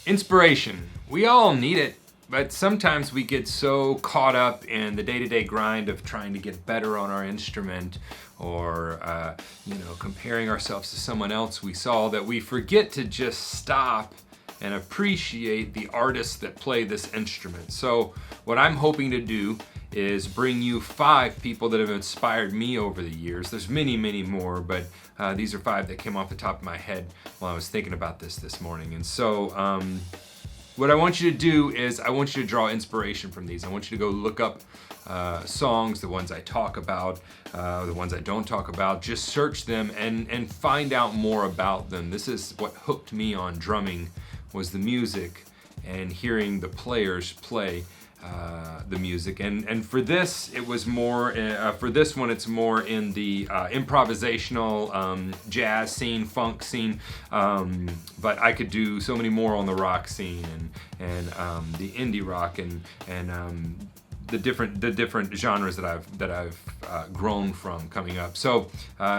Inspiration. We all need it, but sometimes we get so caught up in the day-to-day grind of trying to get better on our instrument or comparing ourselves to someone else we saw that we forget to just stop and appreciate the artists that play this instrument. So what I'm hoping to do is bring you 5 people that have inspired me over the years. There's many, many more, but these are 5 that came off the top of my head while I was thinking about this morning. And so what I want you to do is I want you to draw inspiration from these. I want you to go look up songs, the ones I talk about, the ones I don't talk about. Just search them and find out more about them. This is what hooked me on drumming, was the music and hearing the players play the music. And for this, it was more, for this one, it's more in the improvisational jazz scene, funk scene, but I could do so many more on the rock scene and the indie rock and the different genres that I've grown from coming up. So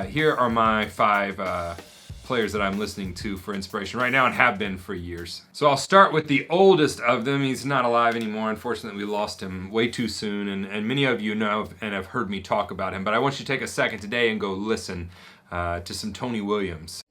here are my 5 players that I'm listening to for inspiration right now and have been for years. So I'll start with the oldest of them. He's not alive anymore. Unfortunately, we lost him way too soon, and many of you know and have heard me talk about him, but I want you to take a second today and go listen to some Tony Williams.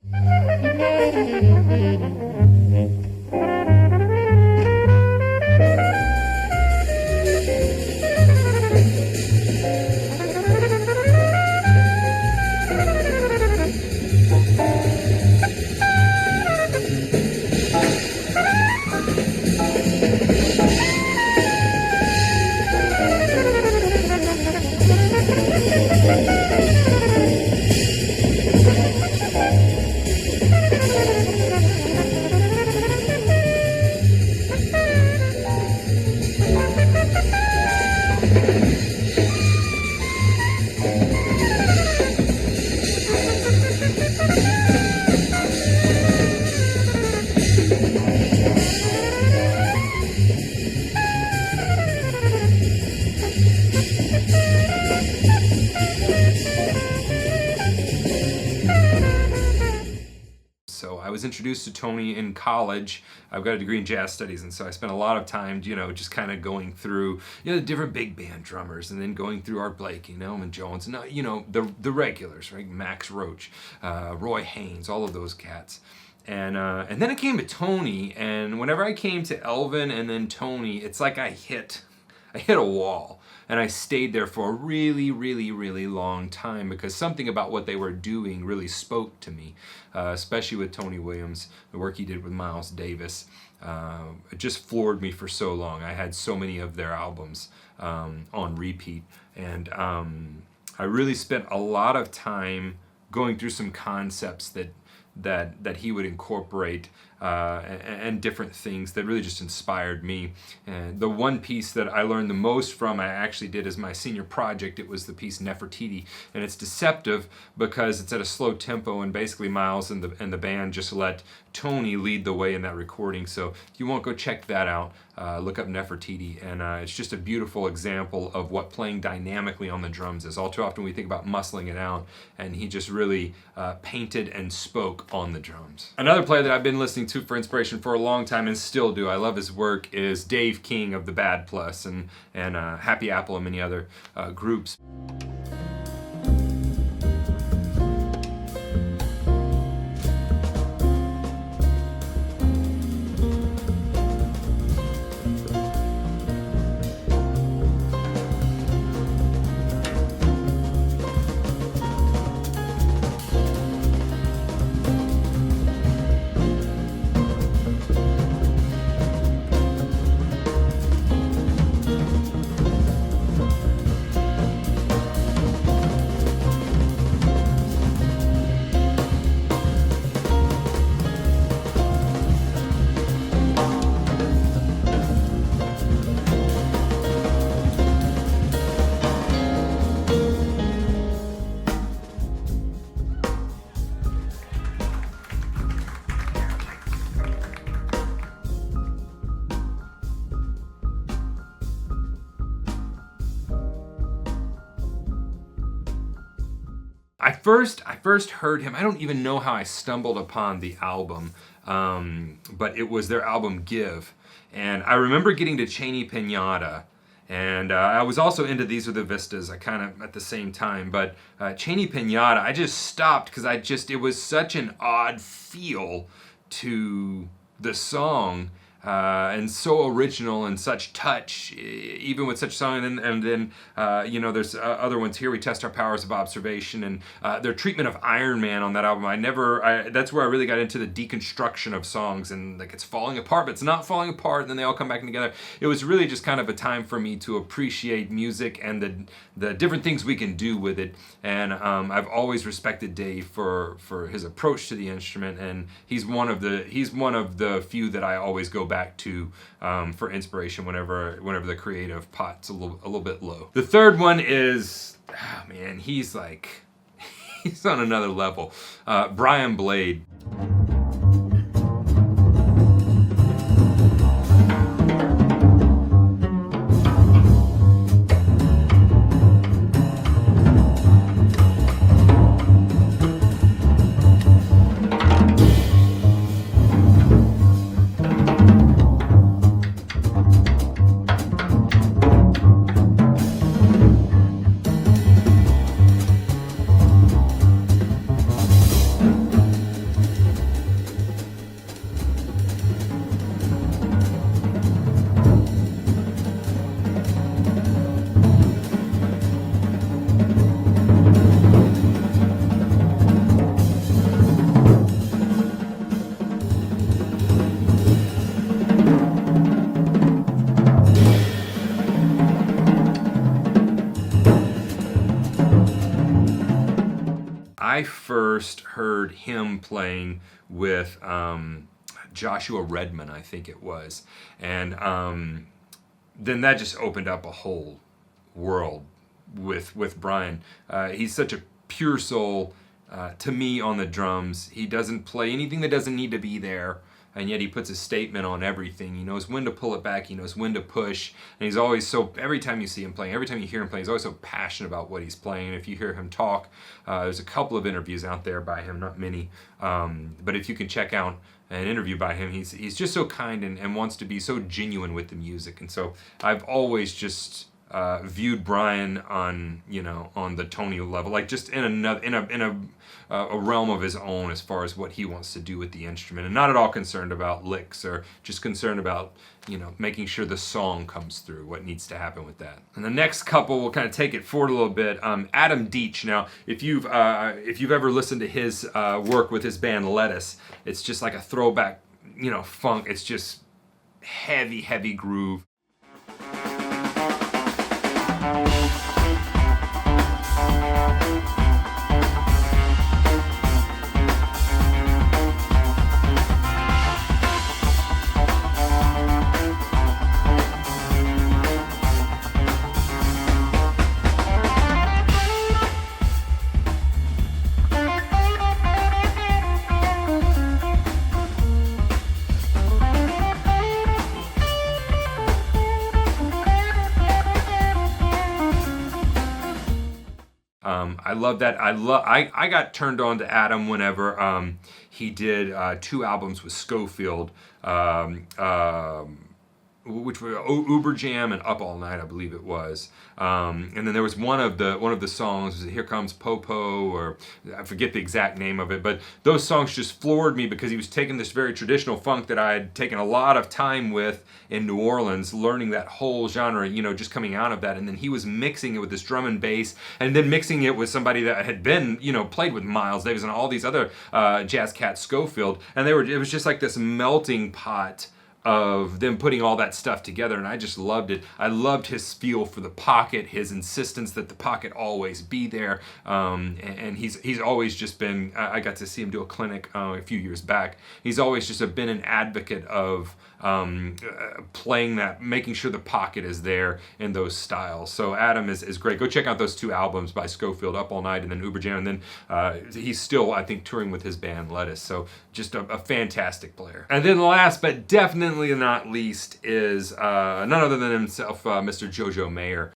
I was introduced to Tony in college. I've got a degree in jazz studies, and so I spent a lot of time, just kind of going through, the different big band drummers, and then going through Art Blakey, Elvin Jones, and the regulars, right? Max Roach, Roy Haynes, all of those cats. And then it came to Tony, and whenever I came to Elvin and then Tony, it's like I hit a wall. And I stayed there for a really, really, really long time because something about what they were doing really spoke to me, especially with Tony Williams, the work he did with Miles Davis. It just floored me for so long. I had so many of their albums on repeat. And I really spent a lot of time going through some concepts that he would incorporate and different things that really just inspired me. And the one piece that I learned the most from, I actually did as my senior project. It was the piece Nefertiti, and it's deceptive because it's at a slow tempo, and basically Miles and the band just let Tony lead the way in that recording. So if you won't, go check that out. Look up Nefertiti, and it's just a beautiful example of what playing dynamically on the drums is. All too often we think about muscling it out, and he just really painted and spoke on the drums. Another player that I've been listening to for inspiration for a long time and still do, I love his work, is Dave King of the Bad Plus and Happy Apple and many other groups. I first heard him, I don't even know how I stumbled upon the album, but it was their album Give. And I remember getting to Cheney Pinata, and I was also into These Are the Vistas, I kind of at the same time, but Cheney Pinata, I just stopped because it was such an odd feel to the song. And so original and such touch, even with such song. And then you know, there's other ones here. We Test Our Powers of Observation, and their treatment of Iron Man on that album. That's where I really got into the deconstruction of songs, and like it's falling apart, but it's not falling apart. And then they all come back together. It was really just kind of a time for me to appreciate music and the different things we can do with it. And I've always respected Dave for his approach to the instrument, and he's one of the few that I always go back to for inspiration whenever the creative pot's a little bit low. The third one is, oh man, he's on another level. Brian Blade. I first heard him playing with Joshua Redman, I think it was, and then that just opened up a whole world with Brian. He's such a pure soul to me on the drums. He doesn't play anything that doesn't need to be there, and yet he puts a statement on everything. He knows when to pull it back, he knows when to push, and he's always so, every time you see him playing, every time you hear him playing, he's always so passionate about what he's playing. And if you hear him talk, there's a couple of interviews out there by him, not many, but if you can check out an interview by him, he's just so kind and wants to be so genuine with the music. And so I've always just viewed Brian on the Tony level, like just in a realm of his own as far as what he wants to do with the instrument, and not at all concerned about licks, or just concerned about making sure the song comes through, what needs to happen with that. And the next couple will kind of take it forward a little bit. Adam Deitch. Now, if you've ever listened to his work with his band Lettuce, it's just like a throwback, funk. It's just heavy groove. I love that. I got turned on to Adam whenever he did 2 albums with Schofield, which were Uber Jam and Up All Night, I believe it was. And then there was one of the songs, Here Comes Popo, or I forget the exact name of it, but those songs just floored me because he was taking this very traditional funk that I had taken a lot of time with in New Orleans, learning that whole genre, just coming out of that, and then he was mixing it with this drum and bass, and then mixing it with somebody that had been, played with Miles Davis and all these other jazz cats, Schofield, and it was just like this melting pot of them putting all that stuff together, and I just loved it. I loved his feel for the pocket, his insistence that the pocket always be there, and he's always just been, I got to see him do a clinic a few years back. He's always just been an advocate of playing that, making sure the pocket is there in those styles. So Adam is great. Go check out those 2 albums by Schofield, Up All Night and then Uber Jam, and then he's still, I think, touring with his band Lettuce. So just a fantastic player. And then last but definitely not least is none other than himself, Mr. Jojo Mayer.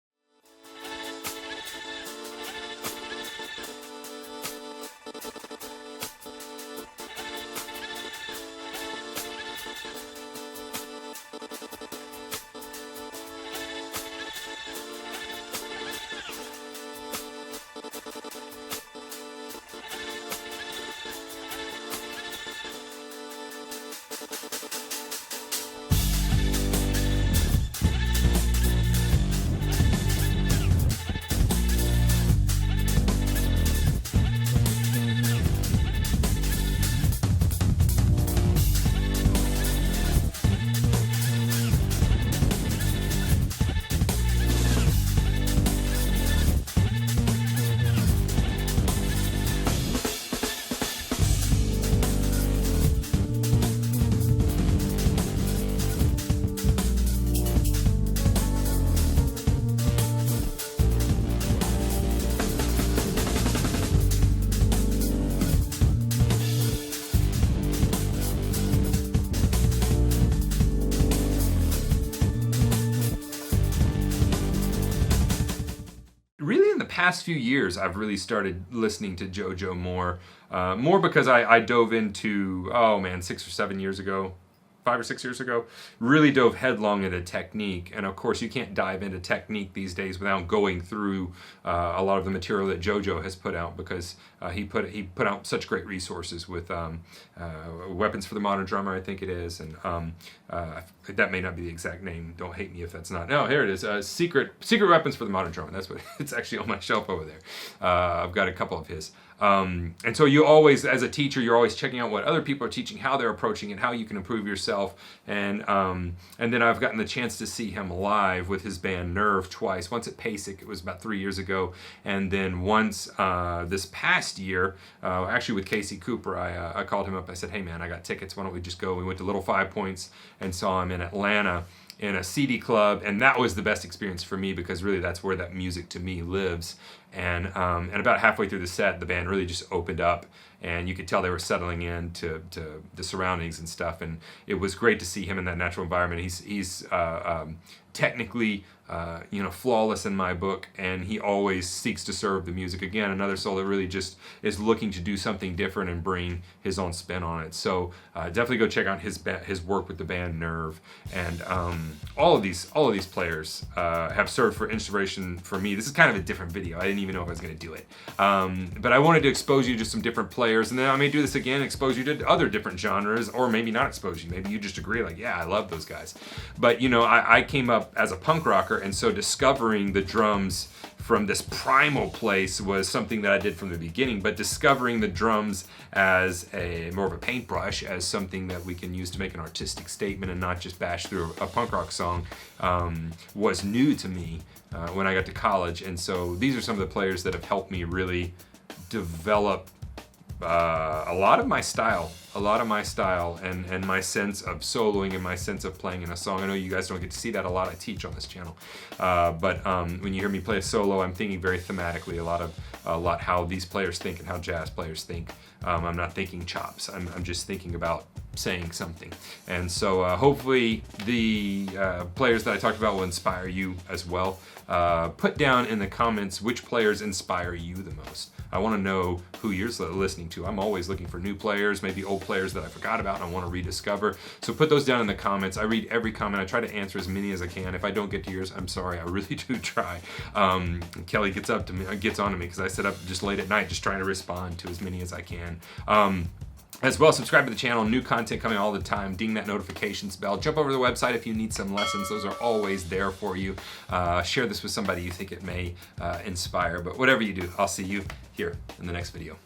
the past few years I've really started listening to Jojo more. More because I dove into, oh man, 6 or 7 years ago, 5 or 6 years ago, really dove headlong into technique. And of course, you can't dive into technique these days without going through a lot of the material that Jojo has put out, because he put out such great resources with Weapons for the Modern Drummer, I think it is, and that may not be the exact name. Don't hate me if that's not. No, here it is. Secret Weapons for the Modern Drummer. That's what it's actually on my shelf over there. I've got a couple of his. And so you always, as a teacher, you're always checking out what other people are teaching, how they're approaching it, how you can improve yourself. And then I've gotten the chance to see him live with his band Nerve twice. Once at PASIC, it was about 3 years ago, and then once this past year, actually with Casey Cooper, I called him up. I said, hey man, I got tickets. Why don't we just go? We went to Little 5 Points and saw him in Atlanta in a CD club, and that was the best experience for me, because really that's where that music to me lives. And about halfway through the set, the band really just opened up, and you could tell they were settling in to the surroundings and stuff, and it was great to see him in that natural environment. He's technically flawless in my book, and he always seeks to serve the music. Again, another soul that really just is looking to do something different and bring his own spin on it. So definitely go check out his work with the band Nerve. And all of these players have served for inspiration for me. This is kind of a different video. I didn't even know if I was going to do it, but I wanted to expose you to some different players, and then I may do this again, expose you to other different genres, or maybe not expose you. Maybe you just agree, like, yeah, I love those guys. But I came up as a punk rocker, and so discovering the drums from this primal place was something that I did from the beginning. But discovering the drums as more of a paintbrush, as something that we can use to make an artistic statement and not just bash through a punk rock song, was new to me when I got to college. And so these are some of the players that have helped me really develop a lot of my style and my sense of soloing and my sense of playing in a song. I know you guys don't get to see that a lot. I teach on this channel, but when you hear me play a solo, I'm thinking very thematically a lot how these players think and how jazz players think. I'm not thinking chops. I'm just thinking about saying something. And so hopefully the players that I talked about will inspire you as well. Put down in the comments which players inspire you the most. I want to know who you're listening to. I'm always looking for new players, maybe old players that I forgot about and I want to rediscover. So put those down in the comments. I read every comment. I try to answer as many as I can. If I don't get to yours, I'm sorry. I really do try. Kelly gets on to me because I sit up just late at night just trying to respond to as many as I can. As well, subscribe to the channel. New content coming all the time. Ding that notifications bell. Jump over to the website if you need some lessons. Those are always there for you. Share this with somebody you think it may inspire. But whatever you do, I'll see you here in the next video.